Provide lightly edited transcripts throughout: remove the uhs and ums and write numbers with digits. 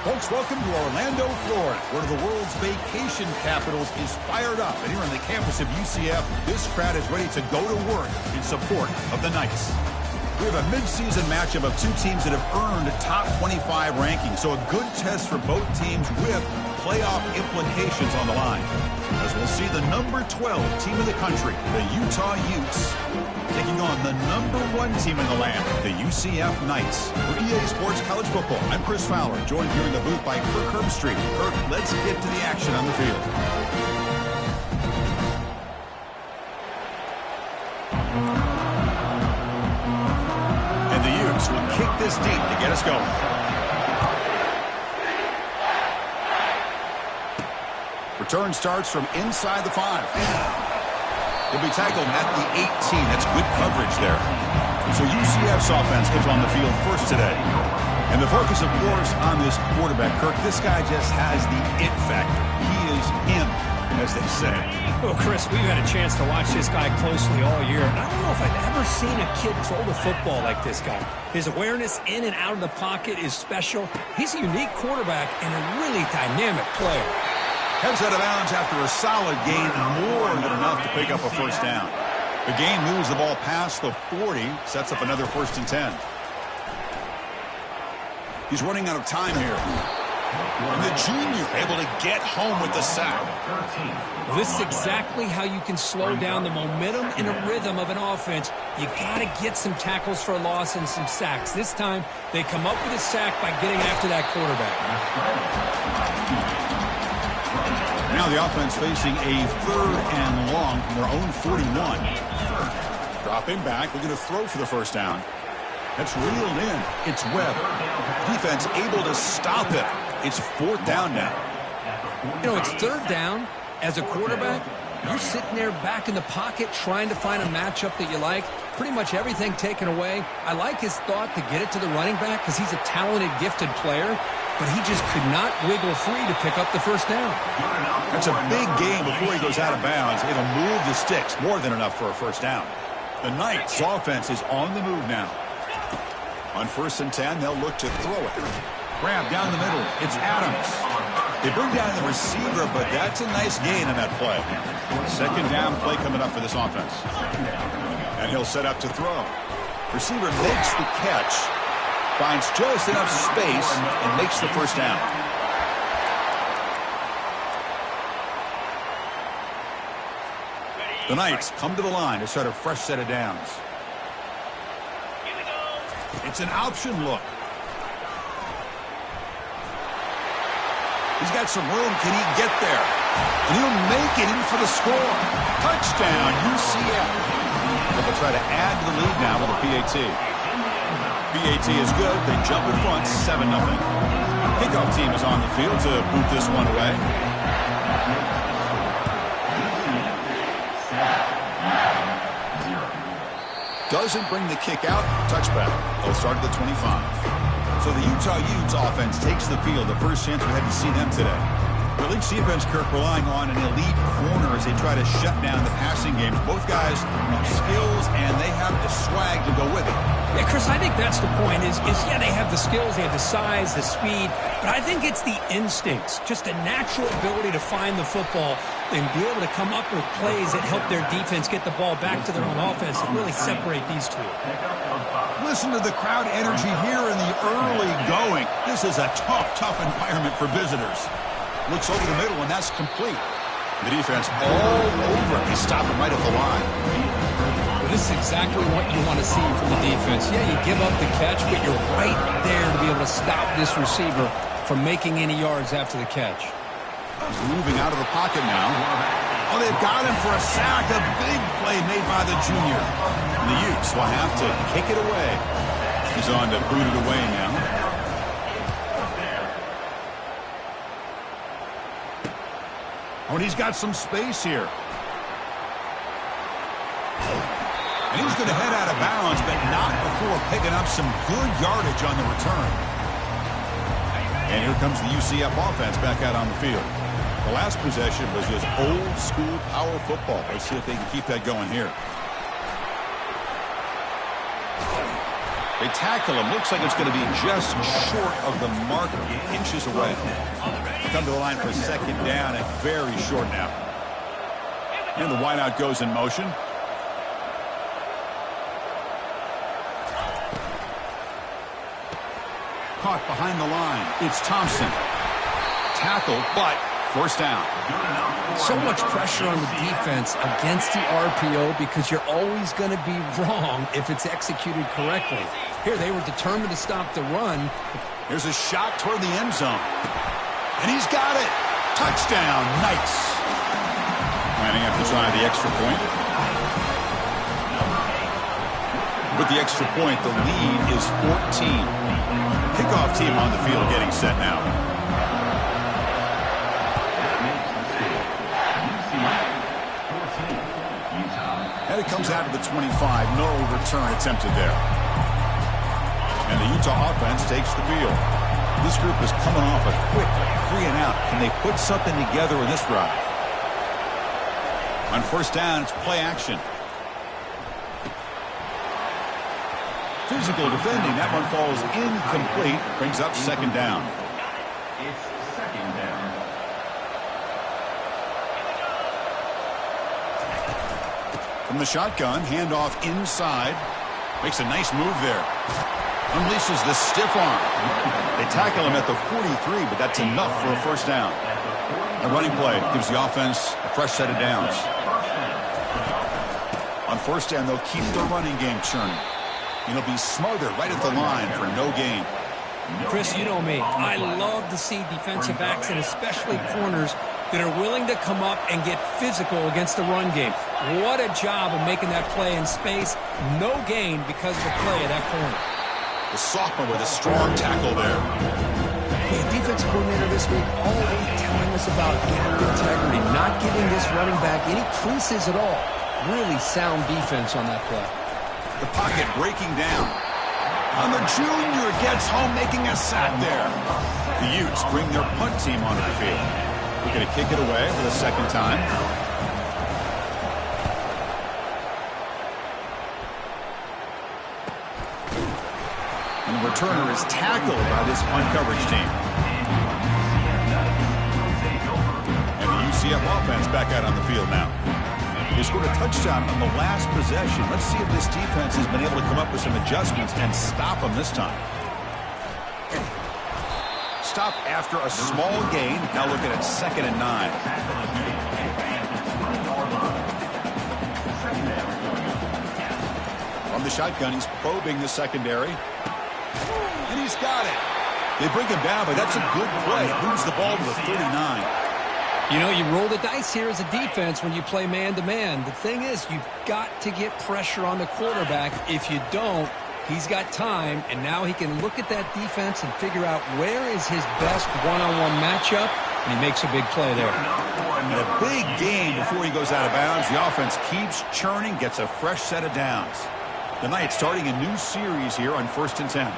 Folks, welcome to Orlando, Florida, where the world's vacation capitals is fired up. And here on the campus of UCF, this crowd is ready to go to work in support of the Knights. We have a midseason matchup of two teams that have earned top 25 rankings, so a good test for both teams with playoff implications on the line. As we'll see the number 12 team in the country, the Utah Utes, taking on the number 1 team in the land, the UCF Knights. For EA Sports College Football, I'm Chris Fowler, joined here in the booth by Kirk Herbstreit. Kirk, let's get to the action on the field. And the Utes will kick this deep to get us going. Return starts from inside the 5. He'll be tackled at the 18. That's good coverage there. So UCF's offense comes on the field first today. And the focus, of course, on this quarterback, Kirk, this guy just has the it factor. He is him, as they say. Well, Chris, we've had a chance to watch this guy closely all year. And I don't know if I've ever seen a kid throw the football like this guy. His awareness in and out of the pocket is special. He's a unique quarterback and a really dynamic player. Heads out of bounds after a solid gain, more than enough to pick up a first down. The gain moves the ball past the 40, sets up another 1st and 10. He's running out of time here. And the junior able to get home with the sack. Well, this is exactly how you can slow down the momentum and a rhythm of an offense. You got to get some tackles for a loss and some sacks. This time, they come up with a sack by getting after that quarterback. Now the offense facing a 3rd and long from their own 41. Dropping back, looking to throw for the first down. That's reeled in. It's Webb. Defense able to stop it. It's 4th down now. You know, it's 3rd down. As a quarterback, you're sitting there back in the pocket trying to find a matchup that you like. Pretty much everything taken away. I like his thought to get it to the running back because he's a talented, gifted player. But he just could not wiggle free to pick up the first down. That's a big gain before he goes out of bounds. It'll move the sticks, more than enough for a first down. The Knights' offense is on the move now. On 1st and 10, they'll look to throw it. Grab down the middle. It's Adams. They bring down the receiver, but that's a nice gain on that play. 2nd down play coming up for this offense. And he'll set up to throw. Receiver makes the catch. Finds just enough space and makes the first down. The Knights come to the line to start a fresh set of downs. It's an option look. He's got some room. Can he get there? And he'll make it in for the score. Touchdown, UCF. They'll try to add to the lead now with a PAT. PAT is good. They jump in front, 7-0. Kickoff team is on the field to boot this one away. Doesn't bring the kick out. Touchback. They'll start at the 25. So the Utah Utes offense takes the field. The first chance we had to see them today. The elite defense, Kirk, relying on an elite corner as they try to shut down the passing games. Both guys have skills, and they have the swag to go with it. Yeah, Chris, I think that's the point is yeah, they have the skills, they have the size, the speed, but I think it's the instincts, just a natural ability to find the football and be able to come up with plays that help their defense get the ball back to their own offense and really separate these two. Listen to the crowd energy here in the early going. This is a tough environment for visitors. Looks over the middle, and that's complete. The defense all over. They stop him right at the line. This is exactly what you want to see from the defense. Yeah, you give up the catch, but you're right there to be able to stop this receiver from making any yards after the catch. He's moving out of the pocket now. Oh, they've got him for a sack. A big play made by the junior. And the Utes will have to kick it away. He's on to boot it away now. Oh, and he's got some space here. And he's going to head out of bounds, but not before picking up some good yardage on the return. And here comes the UCF offense back out on the field. The last possession was just old-school power football. Let's see if they can keep that going here. They tackle him. Looks like it's going to be just short of the mark, inches away. Come to the line for second down and very short now. And the wideout goes in motion. Caught behind the line. It's Thompson. Tackle, but first down. So much pressure on the defense against the RPO because you're always going to be wrong if it's executed correctly. Here, they were determined to stop the run. Here's a shot toward the end zone. And he's got it. Touchdown. Nice. Planning up to try the extra point. With the extra point, the lead is 14. Kickoff team on the field getting set now. And it comes out to the 25. No return attempted there. And the Utah offense takes the field. This group is coming off a quick 3-and-out. Can they put something together in this drive? On first down, it's play action. Physical defending. That one falls incomplete. Brings up second down. It's second down. From the shotgun, handoff inside. Makes a nice move there. Unleashes the stiff arm. They tackle him at the 43, but that's enough for a first down. A running play gives the offense a fresh set of downs. On first down, they'll keep the running game churning. He'll be smothered right at the line for no gain. Chris, you know me. I love to see defensive backs and especially corners that are willing to come up and get physical against the run game. What a job of making that play in space. No gain because of the play of that corner. The sophomore with a strong tackle there. The defensive coordinator this week always telling us about gap integrity, not giving this running back any creases at all. Really sound defense on that play. The pocket breaking down. And the junior gets home making a sack there. The Utes bring their punt team onto the field. We're going to kick it away for the second time. And the returner is tackled by this punt coverage team. And the UCF offense back out on the field now. They scored a touchdown on the last possession. Let's see if this defense has been able to come up with some adjustments and stop them this time. Stop after a small gain. Now looking at 2nd and 9. From the shotgun, he's probing the secondary. And he's got it. They bring him down, but that's a good play. Moves the ball to the 39. You know, you roll the dice here as a defense when you play man-to-man. The thing is, you've got to get pressure on the quarterback. If you don't, he's got time, and now he can look at that defense and figure out where is his best one-on-one matchup, and he makes a big play there. And a big gain before he goes out of bounds. The offense keeps churning, gets a fresh set of downs. The Knights starting a new series here on 1st and 10.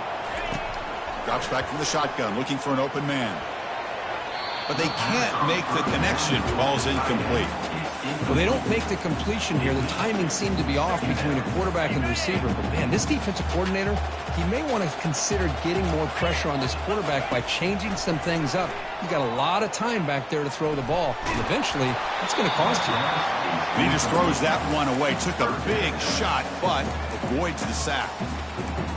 Drops back from the shotgun, looking for an open man. But they can't make the connection. Ball's incomplete. Well, they don't make the completion here. The timing seemed to be off between a quarterback and the receiver. But, man, this defensive coordinator, he may want to consider getting more pressure on this quarterback by changing some things up. He's got a lot of time back there to throw the ball. And eventually, that's going to cost you. And he just throws that one away. Took a big shot, but avoids the sack.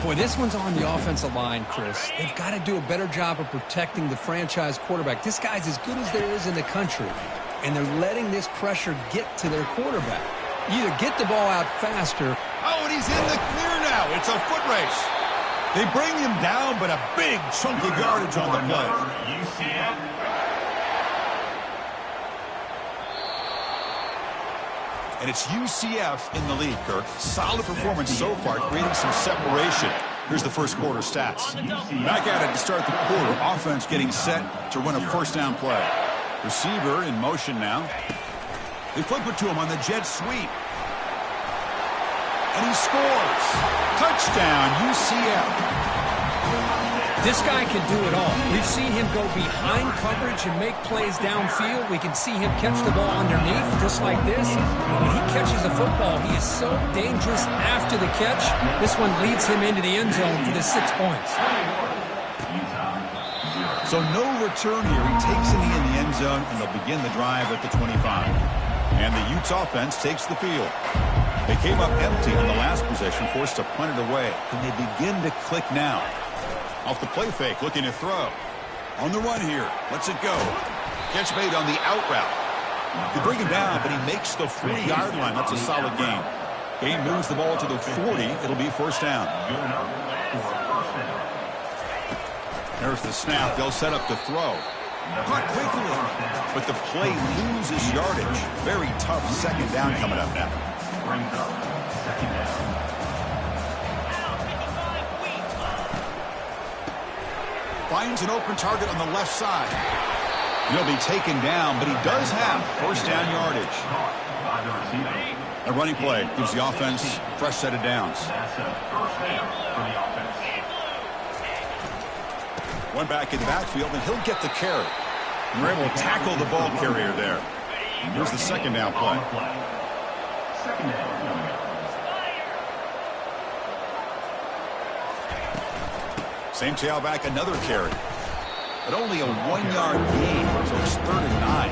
Boy, this one's on the offensive line, Chris. They've got to do a better job of protecting the franchise quarterback. This guy's as good as there is in the country, and they're letting this pressure get to their quarterback. You either get the ball out faster and he's in the clear now. It's a foot race. They bring him down, but a big chunk of yardage on the play. UCF. And it's UCF in the lead, Kirk. Solid performance so far, creating some separation. Here's the first quarter stats. Back at it to start the quarter. Offense getting set to run a first down play. Receiver in motion now. They flip it to him on the jet sweep. And he scores. Touchdown, UCF. This guy can do it all. We've seen him go behind coverage and make plays downfield. We can see him catch the ball underneath, just like this. And when he catches the football, he is so dangerous after the catch. This one leads him into the end zone for the 6 points. So no return here. He takes it in the end zone, and they'll begin the drive at the 25. And the Utes offense takes the field. They came up empty on the last possession, forced to punt it away. Can they begin to click now? Off the play fake, looking to throw. On the run here. Lets it go. Catch made on the out route. They bring him down, but he makes the 40-yard line. That's a solid gain. Gain moves the ball to the 40. It'll be first down. There's the snap. They'll set up the throw. Caught quickly, but the play loses yardage. Very tough second down coming up now. Brings up second down. Finds an open target on the left side. He'll be taken down, but he does have first down yardage. A running play gives the offense a fresh set of downs. That's a first down for the offense. One back in the backfield, and he'll get the carry. And they're able to tackle the ball carrier there. Here's the second down play. Second down coming up. Same tailback, another carry. But only a 1-yard gain, so it's 3rd and 9.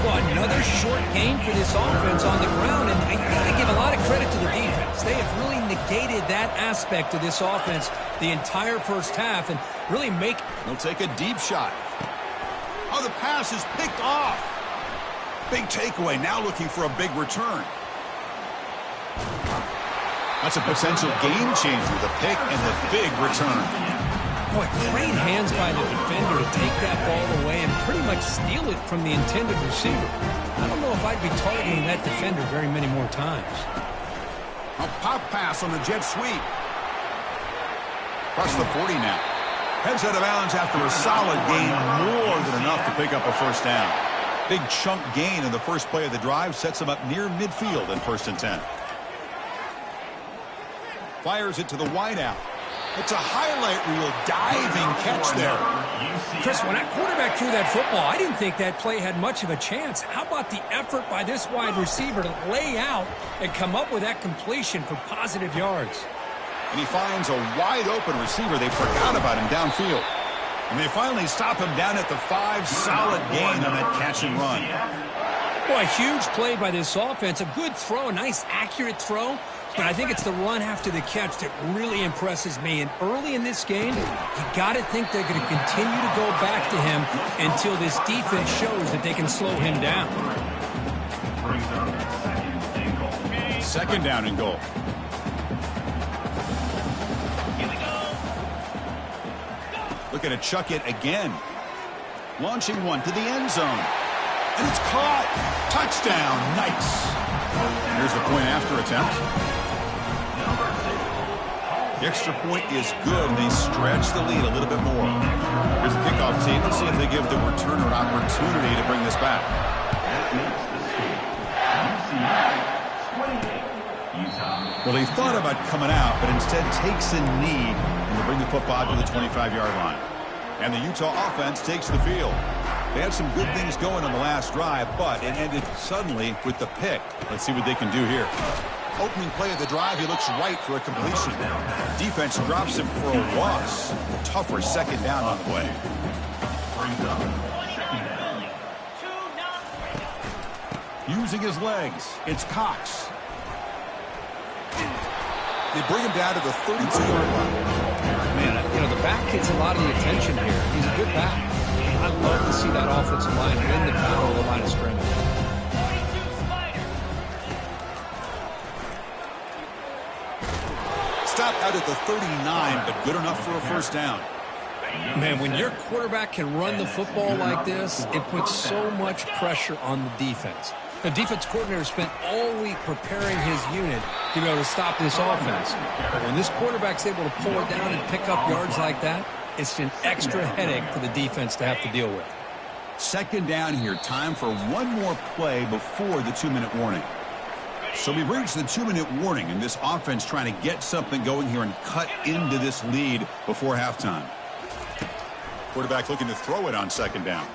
Well, another short gain for this offense on the ground, and you got to give a lot of credit to the defense. They have really negated that aspect of this offense the entire first half and really make... He'll take a deep shot. Oh, the pass is picked off. Big takeaway, now looking for a big return. That's a potential game changer, the pick and the big return. Boy, great hands by the defender to take that ball away and pretty much steal it from the intended receiver. I don't know if I'd be targeting that defender very many more times. A pop pass on the jet sweep. Across the 40 now. Heads out of bounds after a solid gain, more than enough to pick up a first down. Big chunk gain in the first play of the drive sets him up near midfield in 1st and 10. Fires it to the wideout. It's a highlight reel diving catch there. Chris, when that quarterback threw that football, I didn't think that play had much of a chance. How about the effort by this wide receiver to lay out and come up with that completion for positive yards? And he finds a wide open receiver. They forgot about him downfield. And they finally stop him down at the 5. Solid gain on that catch and run. Boy, huge play by this offense. A good throw, a nice accurate throw. But I think it's the run after the catch that really impresses me. And early in this game, you got to think they're going to continue to go back to him until this defense shows that they can slow him down. Second down and goal. Looking to chuck it again. Launching one to the end zone. And it's caught. Touchdown. Nice. Here's the point after attempt. The extra point is good, and they stretch the lead a little bit more. Here's the kickoff team. Let's see if they give the returner an opportunity to bring this back. Well, he thought about coming out, but instead takes a knee and to bring the football to the 25-yard line. And the Utah offense takes the field. They had some good things going on the last drive, but it ended suddenly with the pick. Let's see what they can do here. Opening play of the drive, he looks right for a completion. Defense drops him for a loss. Tougher second down on the way. Using his legs, it's Cox. They bring him down to the 32-yard line. Man, you know, the back gets a lot of the attention here. He's a good back. I'd love to see that offensive line win the battle of the line of scrimmage. out at the 39, but good enough for a first down. Man, when your quarterback can run the football like this, it puts so much pressure on the defense. The defense coordinator spent all week preparing his unit to be able to stop this offense. But when this quarterback's able to pull it down and pick up yards like that, it's an extra headache for the defense to have to deal with. Second down here. Time for one more play before the 2-minute warning. So we've reached the 2-minute warning, and this offense trying to get something going here and cut into this lead before halftime. Quarterback looking to throw it on second down.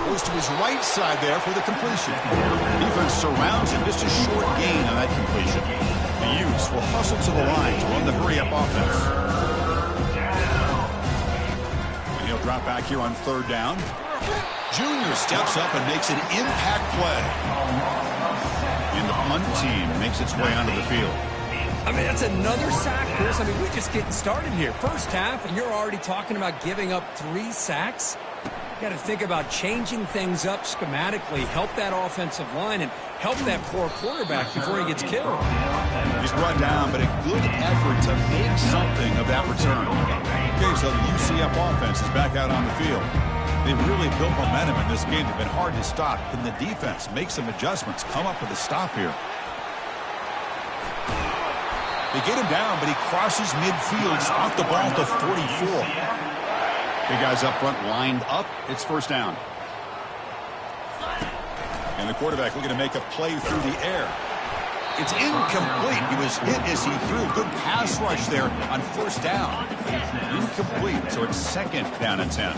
Goes to his right side there for the completion. Defense surrounds him. Just a short gain on that completion. The Utes will hustle to the line to run the hurry-up offense. And he'll drop back here on third down. Junior steps up and makes an impact play. And the punt team makes its way onto the field. I mean, that's another sack, Chris. I mean, we're just getting started here. First half, and you're already talking about giving up 3 sacks. You got to think about changing things up schematically, help that offensive line, and help that poor quarterback before he gets killed. He's brought down, but a good effort to make something of that return. Okay, so the UCF offense is back out on the field. They've really built momentum in this game. They've been hard to stop. Can the defense make some adjustments, come up with a stop here? They get him down, but he crosses midfield, off the ball to 44. Big guys up front lined up. It's first down. And the quarterback looking to make a play through the air. It's incomplete. He was hit as he threw. Good pass rush there on first down. Incomplete, so it's second down and 10.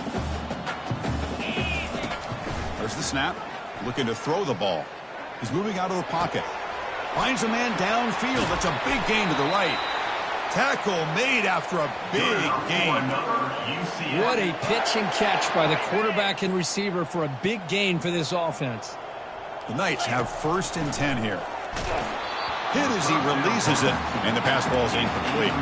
There's the snap. Looking to throw the ball. He's moving out of the pocket. Finds a man downfield. That's a big gain to the right. Tackle made after a big gain. What a pitch and catch by the quarterback and receiver for a big gain for this offense. The Knights have first and 10 here. Hit as he releases it, and the pass ball is incomplete.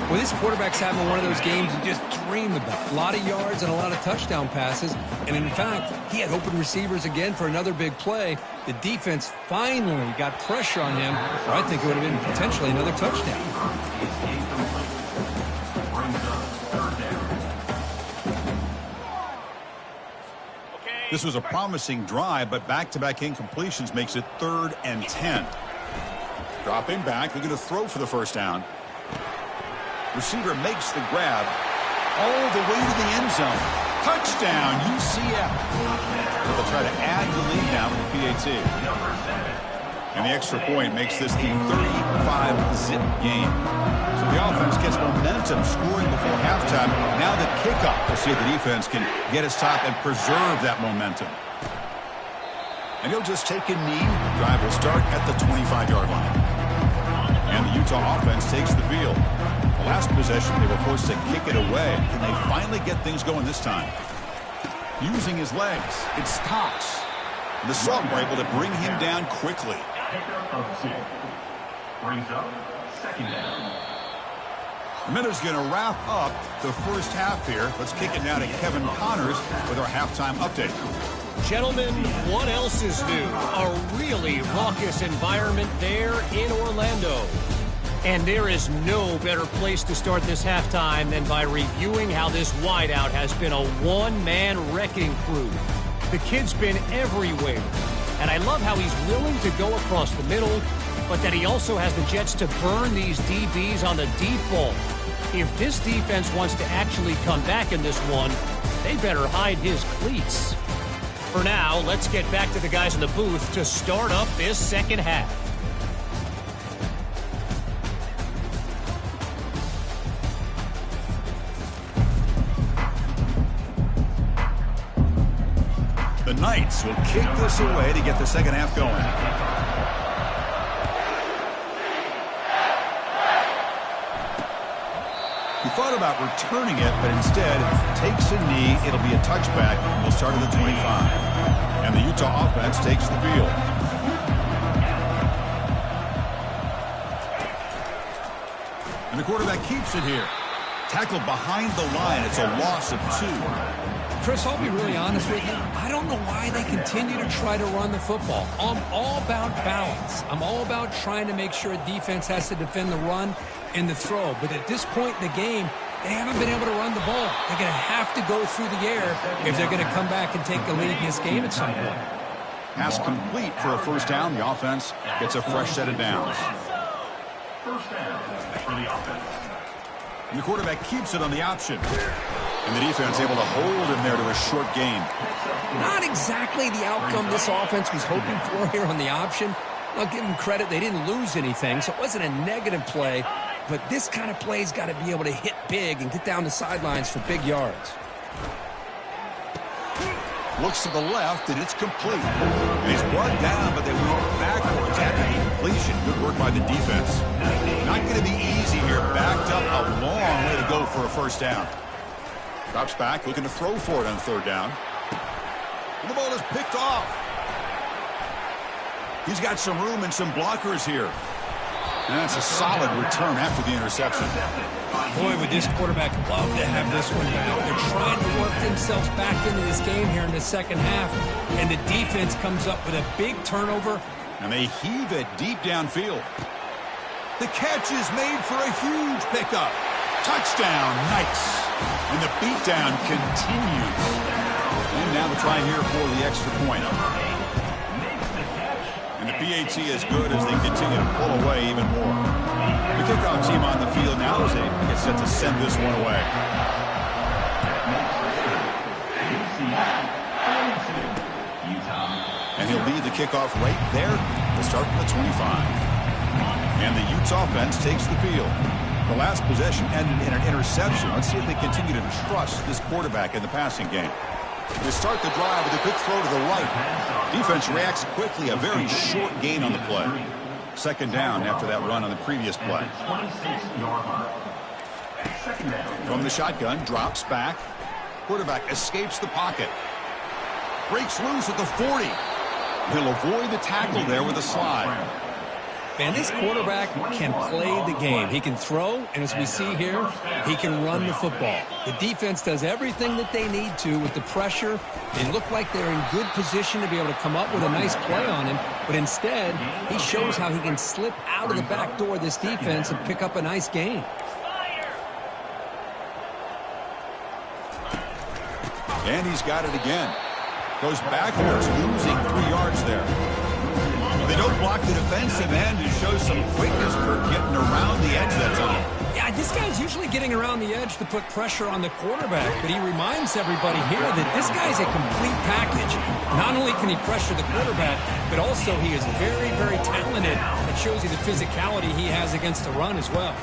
Well, this quarterback's having one of those games you just dream about. A lot of yards and a lot of touchdown passes. And in fact, he had open receivers again for another big play. The defense finally got pressure on him, or I think it would have been potentially another touchdown. This was a promising drive, but back-to-back incompletions makes it 3rd and 10. Dropping back, looking to throw for the first down. Receiver makes the grab all the way to the end zone. Touchdown, UCF. They'll try to add the lead now with the PAT. And the extra point makes this the 35-zip game. So the offense gets momentum scoring before halftime. Now the kickoff. We'll see if the defense can get a stop and preserve that momentum. And he'll just take a knee. The drive will start at the 25-yard line. And the Utah offense takes the field. The last possession, they were forced to kick it away. Can they finally get things going this time? Using his legs, it's Cox. The Salt were able to bring him down quickly. Brings up second down. The Minnows going to wrap up the first half here. Let's kick it now to Kevin Connors with our halftime update. Gentlemen, what else is new? A really raucous environment there in Orlando. And there is no better place to start this halftime than by reviewing how this wideout has been a one-man wrecking crew. The kid's been everywhere. And I love how he's willing to go across the middle, but that he also has the jets to burn these DBs on the deep ball. If this defense wants to actually come back in this one, they better hide his cleats. For now, let's get back to the guys in the booth to start up this second half. The Knights will kick this away to get the second half going. He thought about returning it, but instead takes a knee. It'll be a touchback. We'll start at the 25. And the Utah offense takes the field. And the quarterback keeps it here. Tackled behind the line. It's a loss of 2. Chris, I'll be really honest with you. I don't know why they continue to try to run the football. I'm all about balance. I'm all about trying to make sure a defense has to defend the run in the throw. But at this point in the game, they haven't been able to run the ball. They're going to have to go through the air if they're going to come back and take the lead in this game at some point. Pass complete for a first down. The offense gets a fresh set of downs. First down for the offense. And the quarterback keeps it on the option. And the defense able to hold him there to a short gain. Not exactly the outcome this offense was hoping for here on the option. I'll give them credit. They didn't lose anything, so it wasn't a negative play. But this kind of play's got to be able to hit big and get down the sidelines for big yards. Looks to the left, and it's complete. And he's brought down, but they went backwards after the completion. Good work by the defense. Not going to be easy here. Backed up a long way to go for a first down. Drops back, looking to throw for it on third down. And the ball is picked off. He's got some room and some blockers here. And that's a solid return after the interception. Boy, would this quarterback love to have this one back. They're trying to work themselves back into this game here in the second half. And the defense comes up with a big turnover. And they heave it deep downfield. The catch is made for a huge pickup. Touchdown, nice. And the beatdown continues. And now the try here for the extra point. And the PAT is good as they continue to pull away even more. The kickoff team on the field now as they get set to send this one away. And he'll lead the kickoff right there to start from the 25. And the Utes offense takes the field. The last possession ended in an interception. Let's see if they continue to trust this quarterback in the passing game. They start the drive with a quick throw to the right. Defense reacts quickly, a very short gain on the play. Second down after that run on the previous play. From the shotgun, drops back. Quarterback escapes the pocket. Breaks loose at the 40. He'll avoid the tackle there with a slide. Man, this quarterback can play the game. He can throw, and as we see here, he can run the football. The defense does everything that they need to with the pressure. They look like they're in good position to be able to come up with a nice play on him, but instead, he shows how he can slip out of the back door of this defense and pick up a nice gain. And he's got it again. Goes backwards, losing 3 yards there. They don't block the defensive end and show some quickness for getting around the edge that time. Yeah, this guy's usually getting around the edge to put pressure on the quarterback, but he reminds everybody here that this guy's a complete package. Not only can he pressure the quarterback, but also he is very, very talented. It shows you the physicality he has against the run as well.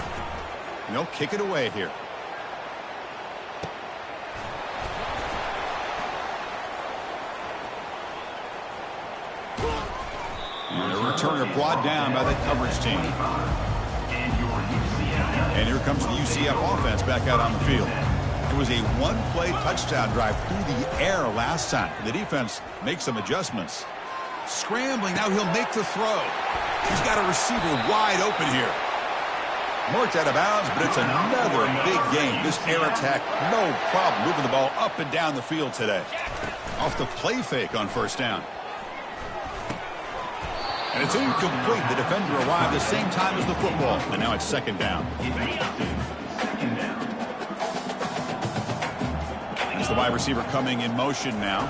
And they'll kick it away here. And a returner brought down by the coverage team. And here comes the UCF offense back out on the field. It was a one-play touchdown drive through the air last time. The defense makes some adjustments. Scrambling, now he'll make the throw. He's got a receiver wide open here. Marked out of bounds, but it's another big game. This air attack, no problem moving the ball up and down the field today. Off the play fake on first down. And it's incomplete. The defender arrived the same time as the football. And now it's second down. As the wide receiver coming in motion now.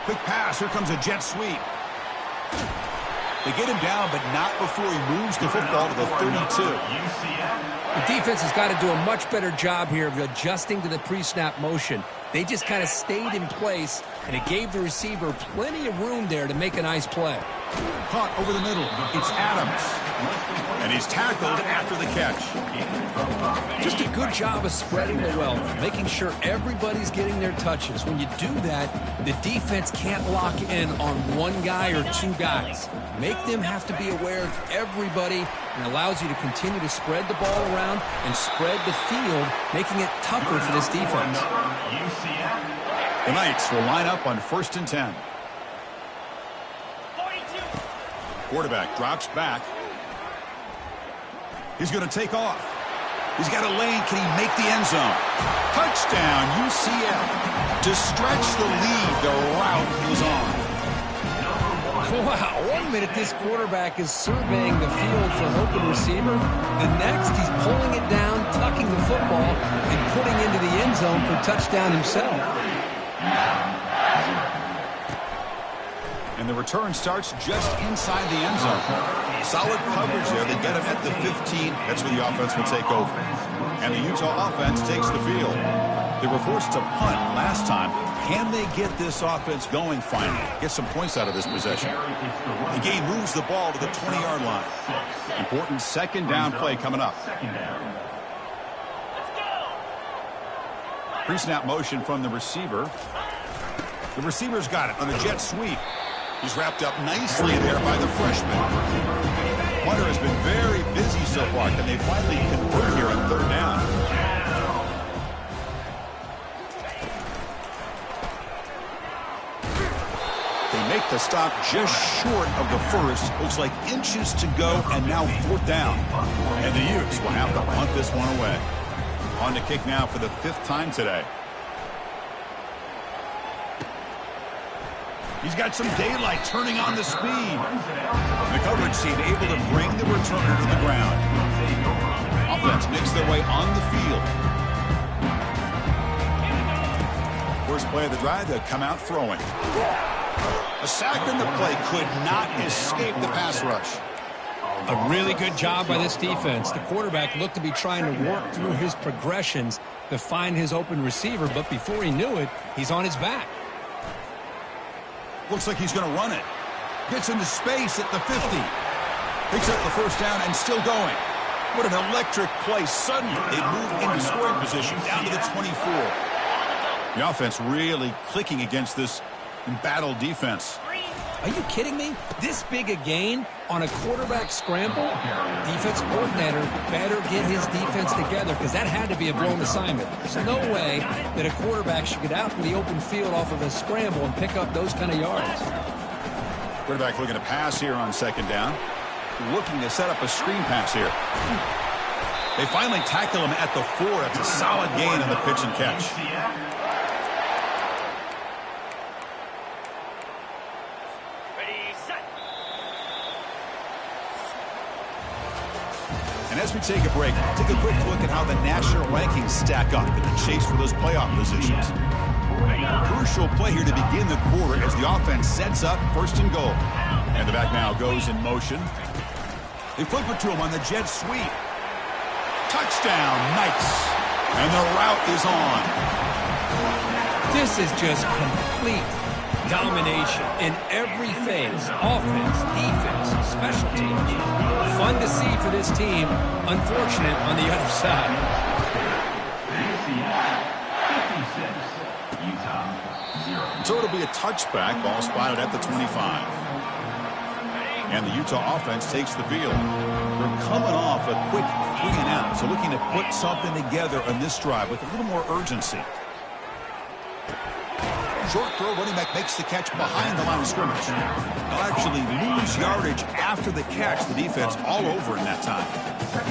Quick pass. Here comes a jet sweep. They get him down, but not before he moves the football to the 32. The defense has got to do a much better job here of adjusting to the pre-snap motion. They just kind of stayed in place, and it gave the receiver plenty of room there to make a nice play. Caught over the middle. It's Adams. And he's tackled after the catch. Just a good job of spreading the wealth, making sure everybody's getting their touches. When you do that, the defense can't lock in on one guy or two guys. Make them have to be aware of everybody, and allows you to continue to spread the ball around and spread the field, making it tougher for this defense. The Knights will line up on 1st and 10. Quarterback drops back. He's going to take off. He's got a lane. Can he make the end zone? Touchdown, UCF. To stretch the lead, the route is on. Wow, 1 minute this quarterback is surveying the field for an open receiver. The next, he's pulling it down, tucking the football, and putting into the end zone for touchdown himself. And the return starts just inside the end zone. Solid coverage there. They get him at the 15. That's where the offense will take over. And the Utah offense takes the field. They were forced to punt last time. Can they get this offense going finally? Get some points out of this possession. The game moves the ball to the 20-yard line. Important second down play coming up. Pre-snap motion from the receiver. The receiver's got it on a jet sweep. He's wrapped up nicely there by the freshman. Hunter has been very busy so far. Can they finally convert here on third down? They make the stop just short of the first. Looks like inches to go, and now fourth down. And the Utes will have to punt this one away. On to kick now for the 5th time today. He's got some daylight turning on the speed. The coverage team able to bring the returner to the ground. Offense makes their way on the field. First play of the drive, they'll come out throwing. A sack in the play could not escape the pass rush. A really good job by this defense. The quarterback looked to be trying to work through his progressions to find his open receiver, but before he knew it, he's on his back. Looks like he's going to run it. Gets into space at the 50. Picks up the first down and still going. What an electric play. Suddenly, they move into scoring position down to the 24. The offense really clicking against this embattled defense. Are you kidding me? This big a gain on a quarterback scramble? Defense coordinator better get his defense together because that had to be a blown assignment. There's no way that a quarterback should get out in the open field off of a scramble and pick up those kind of yards. Quarterback looking to pass here on second down. Looking to set up a screen pass here. They finally tackle him at the 4. That's a solid gain on the pitch and catch. And as we take a break, take a quick look at how the national rankings stack up in the chase for those playoff positions. Crucial play here to begin the quarter as the offense sets up 1st and goal. And the back now goes in motion. They flip it to him on the jet sweep. Touchdown, Knights. And the route is on. This is just complete domination in every phase. Offense, defense, special teams. Fun to see for this team. Unfortunate on the other side. So it'll be a touchback. Ball spotted at the 25. And the Utah offense takes the field. They're coming off a quick 3-and-out. So looking to put something together on this drive with a little more urgency. Short throw, running back makes the catch behind the line of scrimmage. They'll actually lose yardage after the catch. The defense all over in that time.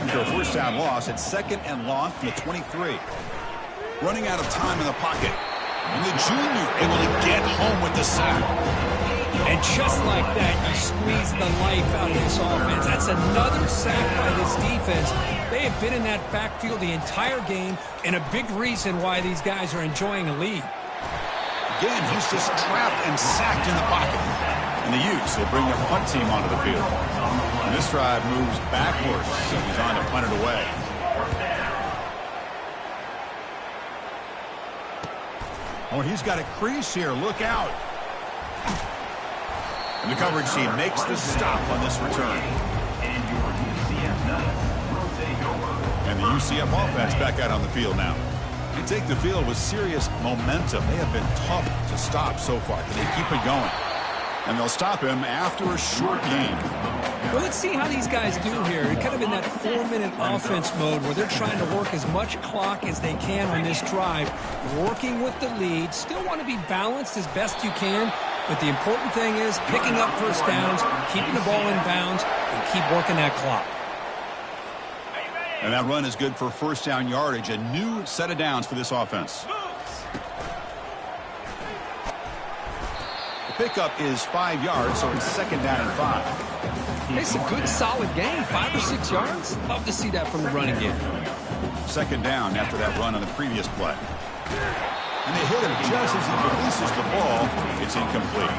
After a first down loss, it's 2nd and long from the 23. Running out of time in the pocket. And the junior able to get home with the sack. And just like that, you squeeze the life out of this offense. That's another sack by this defense. They have been in that backfield the entire game, and a big reason why these guys are enjoying a lead. Again, he's just trapped and sacked in the pocket. And the Utes will bring their punt team onto the field. And this drive moves backwards, so he's on to punt it away. Oh, he's got a crease here. Look out. And the coverage team makes the stop on this return. And the UCF offense back out on the field now. They take the field with serious momentum. They have been tough to stop so far. Can they keep it going? And they'll stop him after a short game. Well, let's see how these guys do here. They're kind of in that 4-minute offense mode where they're trying to work as much clock as they can on this drive, working with the lead. Still want to be balanced as best you can, but the important thing is picking up first downs, keeping the ball in bounds, and keep working that clock. And that run is good for first down yardage. A new set of downs for this offense. The pickup is 5 yards, so it's second down and 5. It's a good, solid game. 5 or 6 yards. Love to see that from the running game. Second down after that run on the previous play. And they hit him just as he releases the ball. It's incomplete.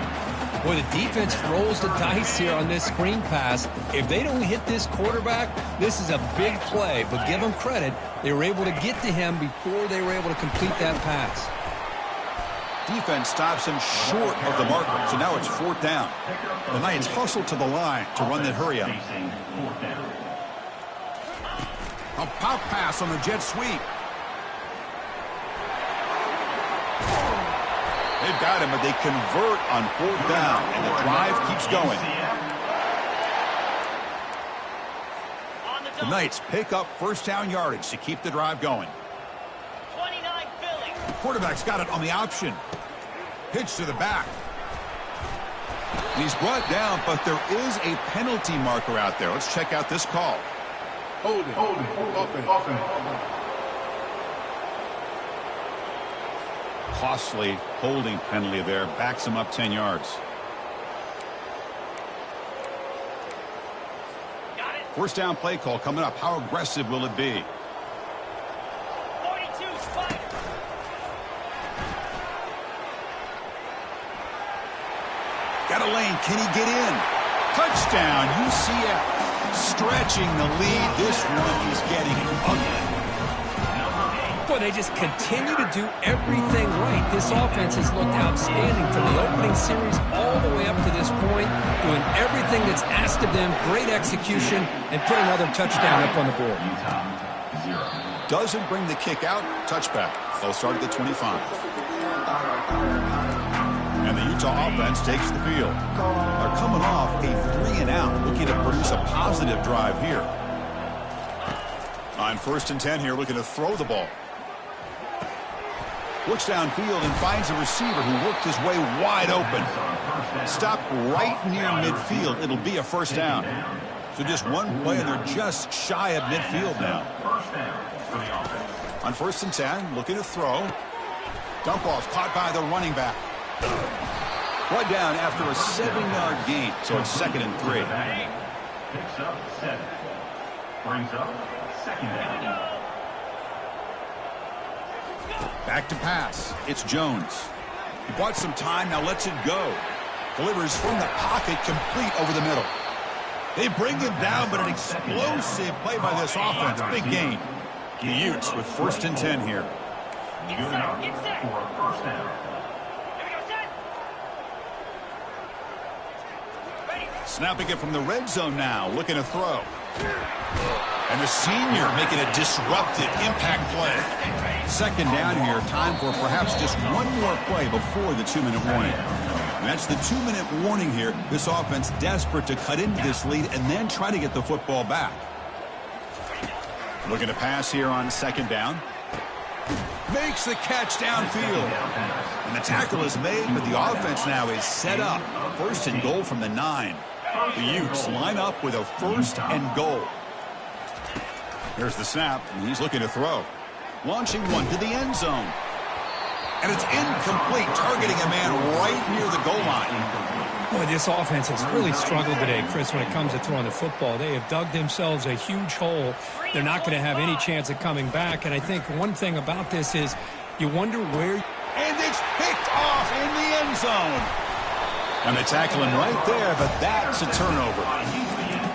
Boy, the defense rolls the dice here on this screen pass. If they don't hit this quarterback, this is a big play. But give them credit. They were able to get to him before they were able to complete that pass. Defense stops him short of the marker, so now it's fourth down. The Knights hustle to the line to run that hurry up. A pop pass on the jet sweep. They've got him, but they convert on fourth down, and the drive keeps going. The Knights pick up first down yardage to keep the drive going. 29 Philly. The quarterback's got it on the option. Pitch to the back. And he's brought down, but there is a penalty marker out there. Let's check out this call. Hold it. Costly holding penalty there. Backs him up 10 yards. Got it. First down play call coming up. How aggressive will it be? 42 Spider. Got a lane. Can he get in? Touchdown, UCF. Stretching the lead. This one is getting ugly. Boy, they just continue to do everything right. This offense has looked outstanding from the opening series all the way up to this point, doing everything that's asked of them, great execution, and put another touchdown up on the board. Doesn't bring the kick out. Touchback. They'll start at the 25. And the Utah offense takes the field. They're coming off a 3-and-out, looking to produce a positive drive here. On first and 10 here, looking to throw the ball. Looks downfield and finds a receiver who worked his way wide open. Stopped right near midfield. It'll be a first down. So just one play, and they're just shy of midfield now. On first and 10, looking to throw. Dump off caught by the running back. Brought down after a 7-yard gain, so it's second and 3. Picks up 7. Brings up second down. Back to pass. It's Jones. He bought some time, now lets it go. Delivers from the pocket, complete over the middle. They bring him down, but an explosive play by this offense. Big gain. The Utes with first and 10 here. Good enough for a first down. Snapping it from the red zone now, looking to throw. And the senior making a disruptive impact play. Second down here, time for perhaps just one more play before the 2-minute warning. And that's the 2-minute warning here. This offense desperate to cut into this lead and then try to get the football back. Looking to pass here on second down. Makes the catch downfield. And the tackle is made, but the offense now is set up. First and goal from the 9. The Utes line up with a first and goal. Here's the snap, and he's looking to throw. Launching one to the end zone. And it's incomplete, targeting a man right near the goal line. Boy, this offense has really struggled today, Chris, when it comes to throwing the football. They have dug themselves a huge hole. They're not going to have any chance of coming back. And I think one thing about this is you wonder where... And it's picked off in the end zone. And they tackle him right there, but that's a turnover.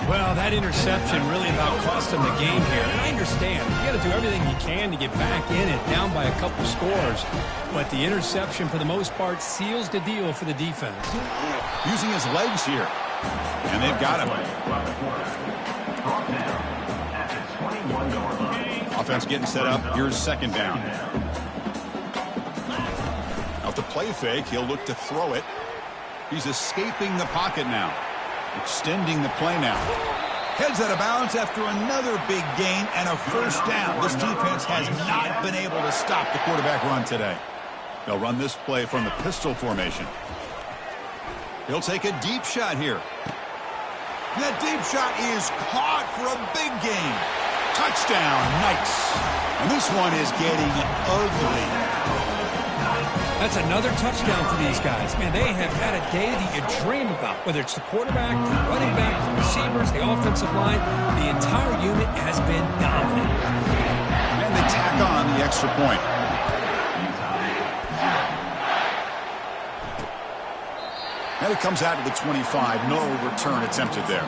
Well, that interception really about cost them the game here. And I understand. You got to do everything you can to get back in it, down by a couple scores. But the interception, for the most part, seals the deal for the defense. Using his legs here. And they've got him. Offense getting set up. Here's second down. Out the play fake, he'll look to throw it. He's escaping the pocket now. Extending the play now. Heads out of bounds after another big gain and a first down. This defense has not been able to stop the quarterback run today. They'll run this play from the pistol formation. He'll take a deep shot here. That deep shot is caught for a big gain. Touchdown, Knights. And this one is getting ugly. That's another touchdown for these guys. Man, they have had a day that you dream about, whether it's the quarterback, the running back, the receivers, the offensive line. The entire unit has been dominant. And they tack on the extra point. And it comes out to the 25. No return attempted there.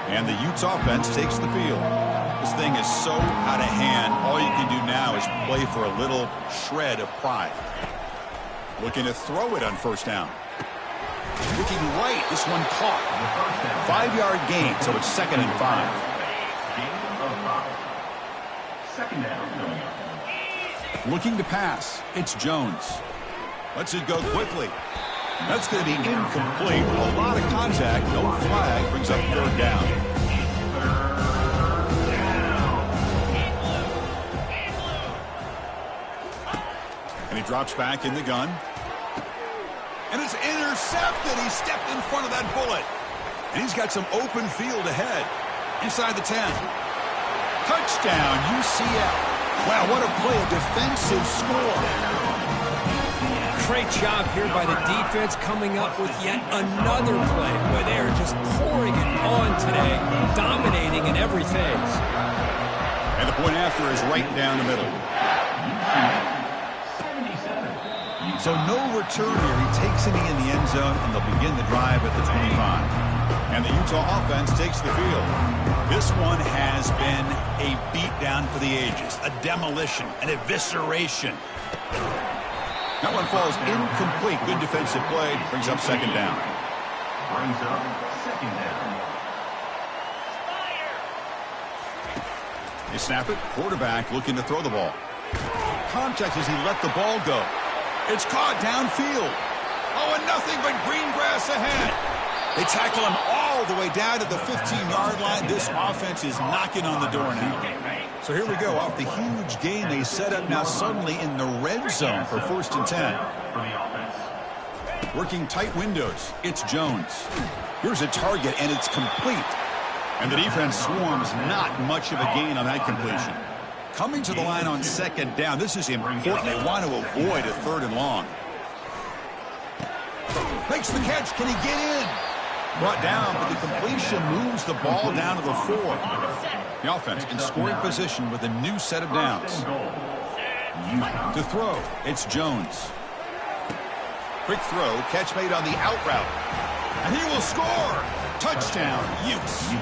And the Utes offense takes the field. This thing is so out of hand. All you can do now is play for a little shred of pride. Looking to throw it on first down. Looking right. This one caught. 5-yard gain, so it's 2nd and 5. Second down. Looking to pass. It's Jones. Lets it go quickly. That's going to be incomplete. A lot of contact. No flag. Brings up 3rd down. And he drops back in the gun. And it's intercepted. He stepped in front of that bullet. And he's got some open field ahead. Inside the 10. Touchdown, UCF. Wow, what a play. A defensive score. Great job here by the defense coming up with yet another play where they're just pouring it on today, dominating in every phase. And the point after is right down the middle. So no return here. He takes it in the end zone, and they'll begin the drive at the 25. And the Utah offense takes the field. This one has been a beatdown for the ages, a demolition, an evisceration. That one falls incomplete. Good defensive play. Brings up 2nd down. Brings up 2nd down. They snap it. Quarterback looking to throw the ball. Contact as he let the ball go. It's caught downfield. Oh, and nothing but green grass ahead. They tackle him all the way down to the 15-yard line. This offense is knocking on the door now. So here we go. Off the huge gain they set up now suddenly in the red zone for 1st and 10. For the offense. Working tight windows. It's Jones. Here's a target, and it's complete. And the defense swarms. Not much of a gain on that completion. Coming to the line on 2nd down. This is important. They want to avoid a 3rd and long. Makes the catch. Can he get in? Brought down, but the completion moves the ball down to the 4. The offense in scoring position with a new set of downs. To throw, it's Jones. Quick throw, catch made on the out route. And he will score. Touchdown, Utes.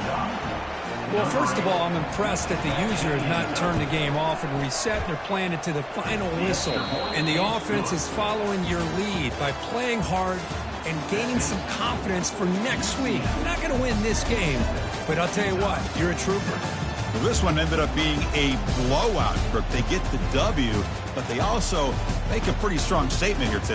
Well, first of all, I'm impressed that the user has not turned the game off and reset. They're playing it to the final whistle. And the offense is following your lead by playing hard and gaining some confidence for next week. You're not going to win this game, but I'll tell you what, you're a trooper. Well, this one ended up being a blowout. They get the W, but they also make a pretty strong statement here today.